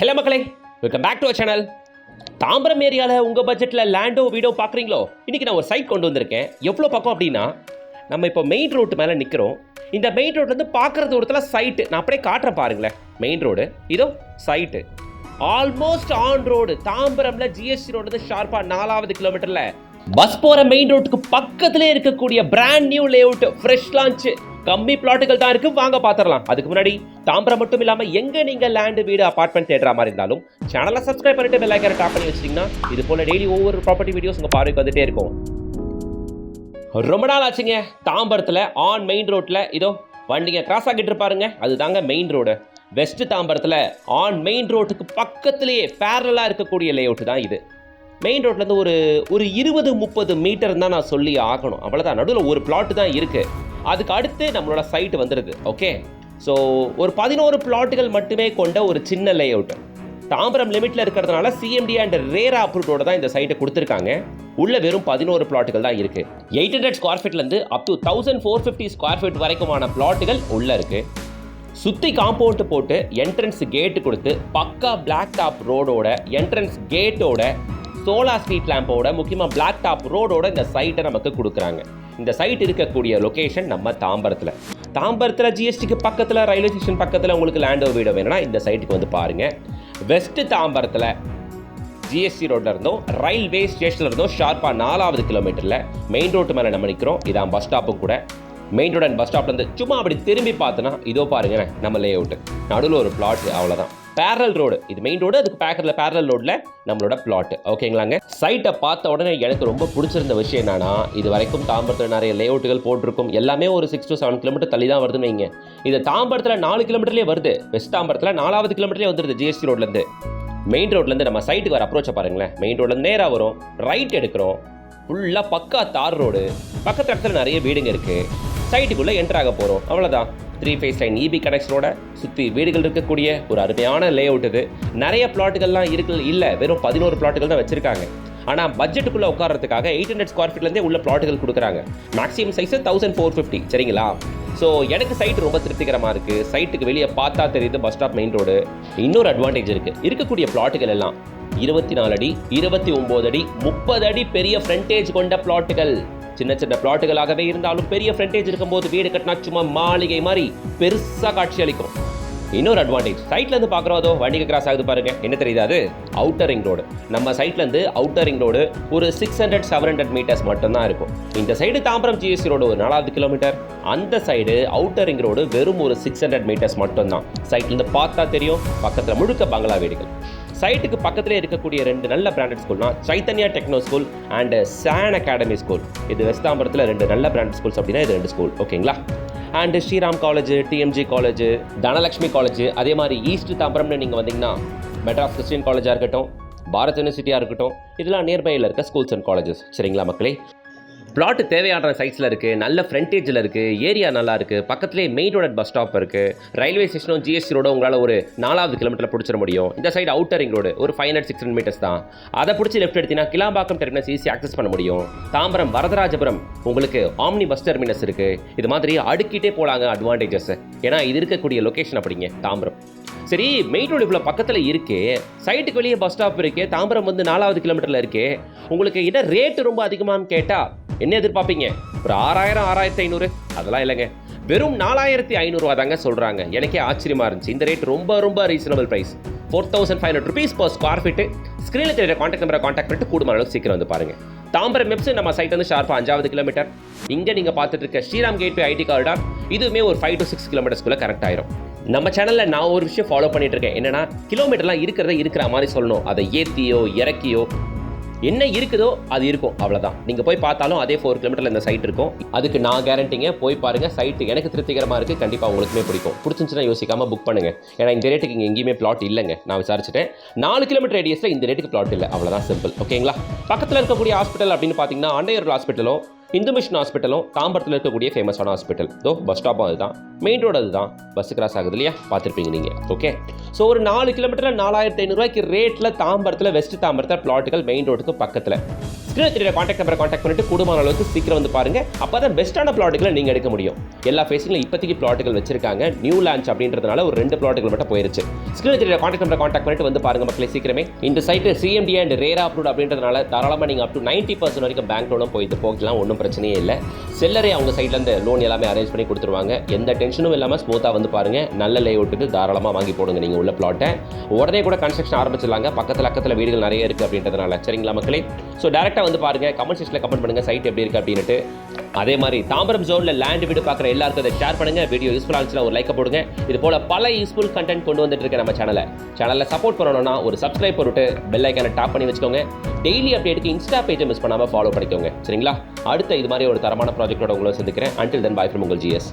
Hello மக்களே, welcome back to our channel. Tambaram ஏரியாவில் உங்கள் பட்ஜெட்டில் லேண்டோ வீடோ பார்க்குறீங்களோ, இன்றைக்கி நான் ஒரு சைட் கொண்டு வந்திருக்கேன். எவ்வளோ பக்கம் அப்படின்னா, நம்ம இப்போ மெயின் ரோட்டு மேலே நிற்கிறோம். இந்த மெயின் ரோட்லேருந்து பார்க்குற தூரத்தில் சைட்டு நான் அப்படியே காட்டுறேன் பாருங்களேன். மெயின் ரோடு இதோ சைட்டு ஆல்மோஸ்ட் ஆன் ரோடு. தாம்பரமில் ஜிஎஸ்டி ரோடு ஷார்ப்பாக 4வது கிலோமீட்டரில் பஸ் போகிற மெயின் ரோட்டுக்கு பக்கத்துலேயே இருக்கக்கூடிய brand new layout, fresh launch, கம்மி பிளாட்டுகள் தான் இருக்கு. வாங்க பாத்திரலாம். அதுக்கு முன்னாடி தாம்பரம் மட்டும் இல்லாம எங்க நீங்க லேண்ட், வீடு, அபார்ட்மெண்ட் தேடுற மாதிரி இருந்தாலும் சேனலை சப்ஸ்கிரைப் பண்ணிட்டு பெல் ஐகானை டாப் பண்ணி வச்சிட்டீங்கன்னா இது போல டெய்லி ஒவ்வொரு ப்ராப்பர்ட்டி வீடியோஸ் உங்க பார்வைக்கு வந்துட்டே இருக்கும். ரொம்ப நாள் ஆச்சுங்க தாம்பரத்துல ஆன் மெயின் ரோட்ல இதோ வண்டிங்க கிராஸ் ஆகிட்டு இருப்பாருங்க. அதுதாங்க மெயின் ரோடு. வெஸ்ட் தாம்பரத்துல ஆன் மெயின் ரோட்டுக்கு பக்கத்திலேயே பேரலா இருக்கக்கூடிய லேஅவுட் தான் இது. மெயின் ரோட்லேருந்து ஒரு 20-30 மீட்டர் தான் நான் சொல்லி ஆகணும். அவ்வளோதான். நடுவில் ஒரு பிளாட் தான் இருக்குது. அதுக்கு அடுத்து நம்மளோட சைட் வந்துடுது. ஓகே, ஸோ ஒரு 11 பிளாட்டுகள் மட்டுமே கொண்ட ஒரு சின்ன லேஅவுட். தாம்பரம் லிமிட்டில் இருக்கிறதுனால சிஎம்டி அண்ட் ரேரா அப்ரூவோட தான் இந்த சைட்டை கொடுத்துருக்காங்க. உள்ள வெறும் 11 பிளாட்டுகள் தான் இருக்குது. 800 ஸ்கொயர் ஃபீட்லேருந்து அப் டு 1450 ஸ்கொயர் ஃபீட் வரைக்குமான பிளாட்டுகள் உள்ளே இருக்குது. சுற்றி காம்பவுண்ட் போட்டு என்ட்ரன்ஸ் கேட்டு கொடுத்து பக்கா பிளாக் டாப் ரோடோட, என்ட்ரன்ஸ் கேட்டோட, சோலார் ஸ்ட்ரீட் லேம்போட, முக்கியமாக பிளாக் டாப் ரோடோட இந்த சைட்டை நமக்கு கொடுக்குறாங்க. இந்த சைட் இருக்கக்கூடிய லொக்கேஷன் நம்ம தாம்பரத்தில் ஜிஎஸ்டிக்கு பக்கத்தில், ரயில்வே ஸ்டேஷன் பக்கத்தில் உங்களுக்கு லேண்டோ வீடோ வேணும்னா இந்த சைட்டுக்கு வந்து பாருங்கள். வெஸ்ட் தாம்பரத்தில் ஜிஎஸ்டி ரோட்டில் இருந்தோம், ரயில்வே ஸ்டேஷனில் இருந்தோம், ஷார்ப்பாக 4வது கிலோமீட்டரில் மெயின் ரோட்டு மேலே நம்ம நிற்கிறோம். இதான் பஸ் ஸ்டாப்பும் கூட. மெயின் ரோட் அண்ட் பஸ் ஸ்டாப்லேருந்து சும்மா அப்படி திரும்பி பார்த்தோன்னா இதோ பாருங்க நம்ம லேஅவுட். நடுவில் ஒரு பிளாட், அவ்வளோதான். பேரல் ரோடு, இது மெயின் ரோடு, அதுக்கு பேரல் ரோடில் நம்மளோட பிளாட். ஓகேங்களாங்க. சைட்டை பார்த்த உடனே எனக்கு ரொம்ப பிடிச்சிருந்த விஷயம் என்னன்னா, இது வரைக்கும் தாம்பரத்தில் நிறைய லேஅவுட்டுகள் போட்டிருக்கும். எல்லாமே ஒரு 6 to 7 கிலோமீட்டர் தள்ளி தான் வருதுன்னு வைங்க. இது தாம்பரத்தில் 4 கிலோமீட்டர்லேயே வருது. வெஸ்ட் தாம்பரத்தில் 4வது கிலோமீட்டர்லேயே வந்துடுது ஜிஎஸ்டி ரோட்லேருந்து. மெயின் ரோட்லேருந்து நம்ம சைட்டுக்கு வர அப்ரோச்சை பாருங்களேன். மெயின் ரோட்லேருந்து நேராக வரும், ரைட் எடுக்கிறோம். ஃபுல்லாக பக்கா தார் ரோடு. பக்கத்தில் நிறைய வீடுங்க இருக்குது. சைட்டுக்குள்ளே என்டர் ஆக போகிறோம். அவ்வளோதான். 3 phase லைன் இபி கனெக்ஷனோட சுற்றி வீடுகள் இருக்கக்கூடிய ஒரு அருமையான லேஅவுட் இது. நிறைய பிளாட்டுகள்லாம் இல்லை, வெறும் 11 பிளாட்டுகள் தான் வச்சுருக்காங்க. ஆனால் பட்ஜெட்டுக்குள்ளே உட்காரத்துக்காக 800 ஸ்கொயர் ஃபீட்லேருந்தே உள்ள பிளாட்டுகள் கொடுக்குறாங்க. Maximum size 1450. சரிங்களா? ஸோ எனக்கு சைட் ரொம்ப திருப்திகரமாக இருக்குது. சைட்டுக்கு வெளியே பார்த்தா தெரியுது பஸ் ஸ்டாப், மெயின் ரோடு. இன்னொரு அட்வான்டேஜ் இருக்குது. இருக்கக்கூடிய பிளாட்டுகள் எல்லாம் 24 அடி, 29 அடி, 30 அடி பெரிய ஃப்ரண்டேஜ் கொண்ட பிளாட்டுகள். சின்ன சின்ன பிளாட்டுகளாகவே இருந்தாலும் பெரிய ஃப்ரண்டேஜ் இருக்கும்போது வீடு கட்டினா சும்மா மாளிகை மாதிரி பெருசாக காட்சி அளிக்கும். இன்னொரு அட்வான்டேஜ், சைட்லேருந்து பார்க்குறதோ வண்டிக்கு கிராஸ் ஆகுது பாருங்க. என்ன தெரியுது? அது அவுட்டர் ரிங் ரோடு. நம்ம சைட்லேருந்து அவுட்டர் ரிங் ரோடு ஒரு 600-700 மீட்டர்ஸ் மட்டும்தான் இருக்கும். இந்த சைடு தாம்பரம் ஜிஎஸ்டி ரோடு ஒரு 4வது கிலோமீட்டர், அந்த சைடு அவுட்டர் ரிங் ரோடு வெறும் ஒரு 600 மீட்டர்ஸ் மட்டும்தான். சைட்லேருந்து பார்த்தா தெரியும், பக்கத்தில் முழுக்க பங்களா வீடுகள். சைட்டுக்கு பக்கத்திலே இருக்கக்கூடிய 2 நல்ல பிராண்டட் ஸ்கூல்னா Chaitanya techno school and san academy school. இது வெஸ்ட் தாம்பரத்தில் 2 நல்ல பிராண்டட் ஸ்கூல்ஸ் அப்படின்னா இது 2 ஸ்கூல். ஓகேங்களா? And Sriram college, TMG college, Dhanalakshmi college, அதே மாதிரி ஈஸ்ட் தாம்பரம்னு நீங்கள் வந்தீங்கன்னா மெட்ராஸ் கிறிஸ்டியன் காலேஜாக இருக்கட்டும், பாரத் யூனிவர்சிட்டியாக இருக்கட்டும், இதெல்லாம் நியர்பையில் இருக்க ஸ்கூல்ஸ் அண்ட் காலேஜஸ். சரிங்களா மக்களே? பிளாட்டு தேவையான சைட்ஸில் இருக்குது, நல்ல ஃப்ரண்டேஜில் இருக்குது, ஏரியா நல்லா இருக்குது, பக்கத்துலேயே மெயின் ரோட் பஸ் ஸ்டாப் இருக்குது, ரயில்வே ஸ்டேஷனும் ஜிஎஸ்டி ரோடும் உங்களால் ஒரு 4வது கிலோமீட்டரில் பிடிச்சிட முடியும். இந்த சைடு அவுட்டர் ரிங் ரோடு ஒரு 500-600 மீட்டர்ஸ் தான். அதை பிடிச்சி லெஃப்ட் எடுத்தீங்கன்னா கிளாம்பாக்கம் டெர்மினஸ் ஈஸி ஆக்சஸ் பண்ண முடியும். தாம்பரம் வரதராஜபுரம் உங்களுக்கு ஆம்னி பஸ் டெர்மினஸ் இருக்குது. இது மாதிரி அடுக்கிட்டே போகலாங்க அட்வான்டேஜஸ். ஏன்னா இது இருக்கக்கூடிய லொக்கேஷன் அப்படிங்க தாம்பரம். சரி, மெயின் ரோடு இவ்வளோ பக்கத்தில் இருக்கே, சைட்டுக்கு வெளியே பஸ் ஸ்டாப் இருக்கே, தாம்பரம் வந்து 4வது கிலோமீட்டரில் இருக்கே, உங்களுக்கு என்ன ரேட்டு ரொம்ப அதிகமானு கேட்டால் என்ன எதிர்பார்ப்பீங்க? ஒரு 6000-6500? அதெல்லாம் இல்லைங்க, வெறும் 4500 தாங்க சொல்கிறாங்க. எனக்கே ஆச்சரியமாக இருந்துச்சு. இந்த ரேட் ரொம்ப ரொம்ப reasonable price. 4500 rupees per square feet. ஸ்க்ரீனில் தெரியுற கான்டாக்ட் நம்பரை கான்டாக்ட் பண்ணிட்டு கூடுமான அளவுக்கு சீக்கிரம் வந்து பாருங்கள். தாம்பரம் மெப்ஸ் நம்ம சைட் வந்து ஷார்ப்பாக 5வது கிலோமீட்டர். இங்கே நீங்கள் பார்த்துட்டு இருக்க ஸ்ரீராம் கேட்வே ஐடி காரிடார் இதுவுமே ஒரு 5 to 6 கிலோமீட்டர்ஸ்குள்ளே கரெக்ட் ஆயிரும். நம்ம சேனலில் நான் ஒரு விஷயம் ஃபாலோ பண்ணிட்டு இருக்கேன். என்னன்னா, கிலோமீட்டர்லாம் இருக்கிற மாதிரி சொல்லணும். அதை ஏற்றியோ இறக்கியோ என்ன இருக்குதோ அது இருக்கும், அவ்வளோதான். நீங்கள் போய் பார்த்தாலும் அதே 4 கிலோமீட்டரில் இந்த சைட் இருக்கும். அதுக்கு நான் கேரண்டிங்க. போய் பாருங்கள். சைட்டு எனக்கு திருப்திகரமாக இருக்குது. கண்டிப்பாக உங்களுக்குமே பிடிக்கும். பிடிச்சிருந்துச்சுன்னா யோசிக்காமல் புக் பண்ணுங்கள். ஏன்னா இந்த ரேட்டுக்கு இங்கே எங்கேயுமே பிளாட் இல்லைங்க. நான் விசாரிச்சுட்டேன். 4 கிலோமீட்டர் ரேடியஸில் இந்த ரேட்டுக்கு பிளாட் இல்லை. அவ்வளோதான், சிம்பிள். ஓகேங்களா? பக்கத்தில் இருக்கக்கூடிய ஹாஸ்பிட்டல் அப்படின்னு பார்த்தீங்கன்னா அண்டையூர் ஹாஸ்பிட்டலும் இந்து மிஷன் ஹாஸ்பிட்டலும் தாம்பரத்தில் இருக்கக்கூடிய ஃபேமஸான ஹாஸ்பிட்டல். தோ பஸ் ஸ்டாப்பும் அதுதான், மெயின் ரோடு அதுதான், பஸ் கிராஸ் ஆகுது இல்லையா, பார்த்துருப்பீங்க நீங்கள். ஓகே, ஸோ ஒரு 4 கிலோமீட்டரில் 4500 ரூபாய்க்கு ரேட்டில் தாம்பரத்தில், வெஸ்ட் தாம்பரத்தில் பிளாட்டுகள் மெயின் ரோடுக்கு பக்கத்தில் ஸ்கிரீன் தெரியற கான்டாக்ட் நம்பரை கான்டாக்ட் பண்ணிட்டு கூடுமான அளவுக்கு சீக்கிரம் வந்து பாருங்க. அப்பதான் பெஸ்ட்டான பிளாட்டுகளை நீங்க எடுக்க முடியும். எல்லா ஃபேஸிங்ல இப்போதைக்கு பிளாட்டுகள் வச்சிருக்காங்க. நியூ லான்ச் அப்படின்றதுனால ஒரு 2 பிளாட்டுகள் மட்டும் போயிருச்சு. ஸ்கிரீன் தெரியற கான்டாக்ட் நம்பரை கான்டாக்ட் பண்ணிட்டு வந்து பாருங்க மக்களே சீக்கிரமே. இந்த site CMD and RERA approved அப்படின்றதுனால தாராளமாக நீங்கள் அப் டு 90% வரைக்கும் பேங்க் லோனும் போகலாம். ஒன்றும் பிரச்சனையே இல்லை. செல்லரே அவங்க சைட்லேருந்து லோன் எல்லாமே அரேஞ்ச் பண்ணி கொடுத்துருவாங்க. எந்த டென்ஷனும் இல்லாமல் ஸ்மூத்தாக வந்து பாருங்க. நல்ல லேஅவுட்டுக்கு தாராளமாக வாங்கி போடுங்க நீங்கள் உள்ள பிளாட்டை. உடனே கூட கன்ஸ்ட்ரக்ஷன் ஆரம்பிச்சிடலாங்க. பக்கத்தில் வீடுகள் நிறைய இருக்குது அப்படின்றதுனால. சரிங்களா மக்களே? ஸோ டேரெக்டாக வந்து பாருங்க. கமெண்ட் செக்ஷனில் கமெண்ட் பண்ணுங்கள் சைட் எப்படி இருக்குது அப்படின்ட்டு. அதே மாதிரி தாம்பரம் ஜோனில் லேண்ட் வீடு பார்க்குற எல்லாருக்கும் அதை ஷேர் பண்ணுங்கள். வீடியோ யூஸ்ஃபுல்லாக இருந்துச்சுன்னா ஒரு லைக்கை போடுங்க. இது போல் பல யூஸ்ஃபுல் கண்டென்ட் கொண்டு வந்துட்டு இருக்க நம்ம சேனலில் சப்போர்ட் பண்ணணும்னா ஒரு சப்ஸ்கிரைப் பண்ணிட்டு பெல் ஐக்கானை டாப் பண்ணி வச்சுக்கோங்க. டெய்லி அப்டேட்டுக்கு இன்ஸ்டா பேஜை மிஸ் பண்ணாமல் ஃபாலோ பண்ணிக்கோங்க. சரிங்களா? அடுத்த இது மாதிரி ஒரு தரமான ப்ராஜெக்டோட உங்களை சந்திக்கிறேன். Until then, bye from உங்கள் GS.